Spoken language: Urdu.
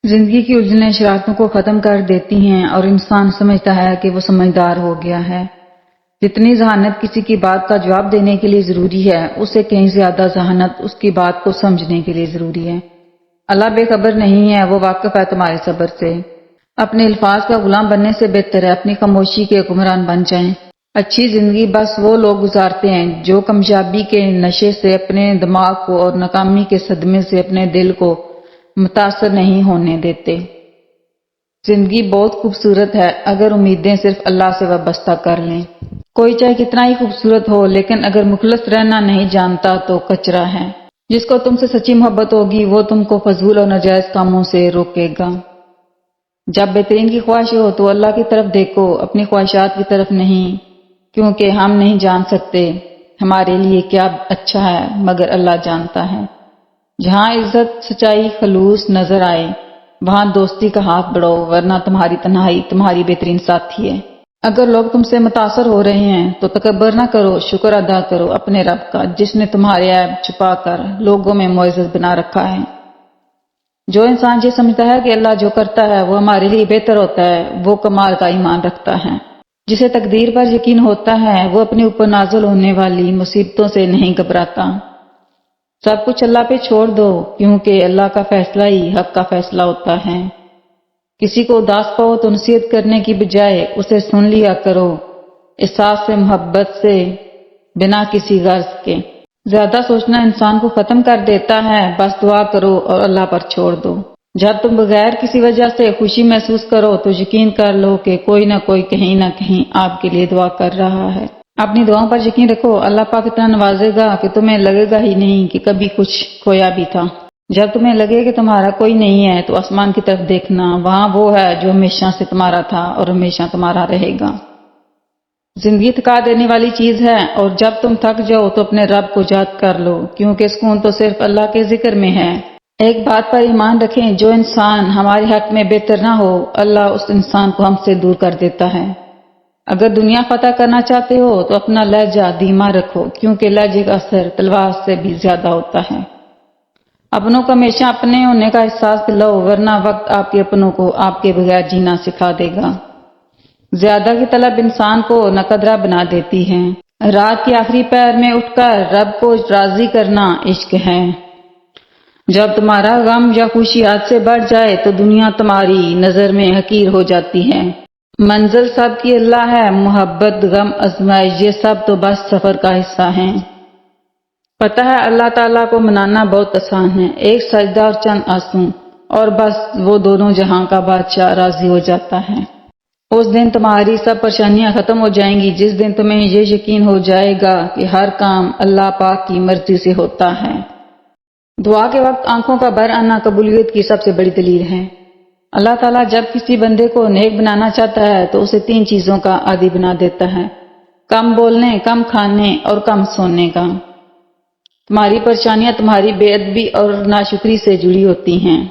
زندگی کی الجھنیں شرارتوں کو ختم کر دیتی ہیں اور انسان سمجھتا ہے کہ وہ سمجھدار ہو گیا ہے۔ جتنی ذہانت کسی کی بات کا جواب دینے کے لیے ضروری ہے، اس سے کہیں زیادہ ذہانت اس کی بات کو سمجھنے کے لیے ضروری ہے۔ اللہ بے خبر نہیں ہے، وہ واقف ہے تمہارے صبر سے۔ اپنے الفاظ کا غلام بننے سے بہتر ہے اپنی خاموشی کے حکمران بن جائیں۔ اچھی زندگی بس وہ لوگ گزارتے ہیں جو کامیابی کے نشے سے اپنے دماغ کو اور ناکامی کے صدمے سے اپنے دل کو متاثر نہیں ہونے دیتے۔ زندگی بہت خوبصورت ہے اگر امیدیں صرف اللہ سے وابستہ کر لیں۔ کوئی چاہے کتنا ہی خوبصورت ہو لیکن اگر مخلص رہنا نہیں جانتا تو کچرا ہے۔ جس کو تم سے سچی محبت ہوگی وہ تم کو فضول اور ناجائز کاموں سے روکے گا۔ جب بہترین کی خواہش ہو تو اللہ کی طرف دیکھو، اپنی خواہشات کی طرف نہیں، کیونکہ ہم نہیں جان سکتے ہمارے لیے کیا اچھا ہے مگر اللہ جانتا ہے۔ جہاں عزت، سچائی، خلوص نظر آئے وہاں دوستی کا ہاتھ بڑھاؤ، ورنہ تمہاری تنہائی تمہاری بہترین ساتھی ہے۔ اگر لوگ تم سے متاثر ہو رہے ہیں تو تکبر نہ کرو، شکر ادا کرو اپنے رب کا جس نے تمہارے عیب چھپا کر لوگوں میں معزز بنا رکھا ہے۔ جو انسان یہ سمجھتا ہے کہ اللہ جو کرتا ہے وہ ہمارے لیے بہتر ہوتا ہے، وہ کمال کا ایمان رکھتا ہے۔ جسے تقدیر پر یقین ہوتا ہے وہ اپنے اوپر نازل ہونے والی مصیبتوں سے نہیں گھبراتا۔ سب کچھ اللہ پہ چھوڑ دو کیونکہ اللہ کا فیصلہ ہی حق کا فیصلہ ہوتا ہے۔ کسی کو اداس پاؤ تو نصیحت کرنے کی بجائے اسے سن لیا کرو، احساس سے، محبت سے، بنا کسی غرض کے۔ زیادہ سوچنا انسان کو ختم کر دیتا ہے، بس دعا کرو اور اللہ پر چھوڑ دو۔ جب تم بغیر کسی وجہ سے خوشی محسوس کرو تو یقین کر لو کہ کوئی نہ کوئی کہیں نہ کہیں آپ کے لیے دعا کر رہا ہے۔ اپنی دعاؤں پر یقین رکھو، اللہ پاک اتنا نوازے گا کہ تمہیں لگے گا ہی نہیں کہ کبھی کچھ کھویا بھی تھا۔ جب تمہیں لگے کہ تمہارا کوئی نہیں ہے تو آسمان کی طرف دیکھنا، وہاں وہ ہے جو ہمیشہ سے تمہارا تھا اور ہمیشہ تمہارا رہے گا۔ زندگی تھکا دینے والی چیز ہے اور جب تم تھک جاؤ تو اپنے رب کو یاد کر لو کیونکہ سکون تو صرف اللہ کے ذکر میں ہے۔ ایک بات پر ایمان رکھیں، جو انسان ہمارے حق میں بہتر نہ ہو اللہ اس انسان کو ہم سے دور کر دیتا ہے۔ اگر دنیا فتح کرنا چاہتے ہو تو اپنا لہجہ دھیما رکھو کیونکہ لہجے کا اثر تلوار سے بھی زیادہ ہوتا ہے۔ اپنوں کو ہمیشہ اپنے ہونے کا احساس دلاؤ ورنہ وقت آپ کے اپنوں کو آپ کے بغیر جینا سکھا دے گا۔ زیادہ کی طلب انسان کو ناقدرہ بنا دیتی ہے۔ رات کے آخری پہر میں اٹھ کر رب کو راضی کرنا عشق ہے۔ جب تمہارا غم یا خوشی حد سے بڑھ جائے تو دنیا تمہاری نظر میں حقیر ہو جاتی ہے۔ منزل سب کی اللہ ہے، محبت، غم، آزمائش یہ سب تو بس سفر کا حصہ ہیں۔ پتہ ہے اللہ تعالیٰ کو منانا بہت آسان ہے، ایک سجدہ اور چند آنسو اور بس وہ دونوں جہاں کا بادشاہ راضی ہو جاتا ہے۔ اس دن تمہاری سب پریشانیاں ختم ہو جائیں گی جس دن تمہیں یہ یقین ہو جائے گا کہ ہر کام اللہ پاک کی مرضی سے ہوتا ہے۔ دعا کے وقت آنکھوں کا بھر آنا قبولیت کی سب سے بڑی دلیل ہے۔ اللہ تعالیٰ جب کسی بندے کو نیک بنانا چاہتا ہے تو اسے 3 چیزوں کا عادی بنا دیتا ہے: کم بولنے، کم کھانے اور کم سونے کا۔ تمہاری پریشانیاں تمہاری بے ادبی اور ناشکری سے جڑی ہوتی ہیں۔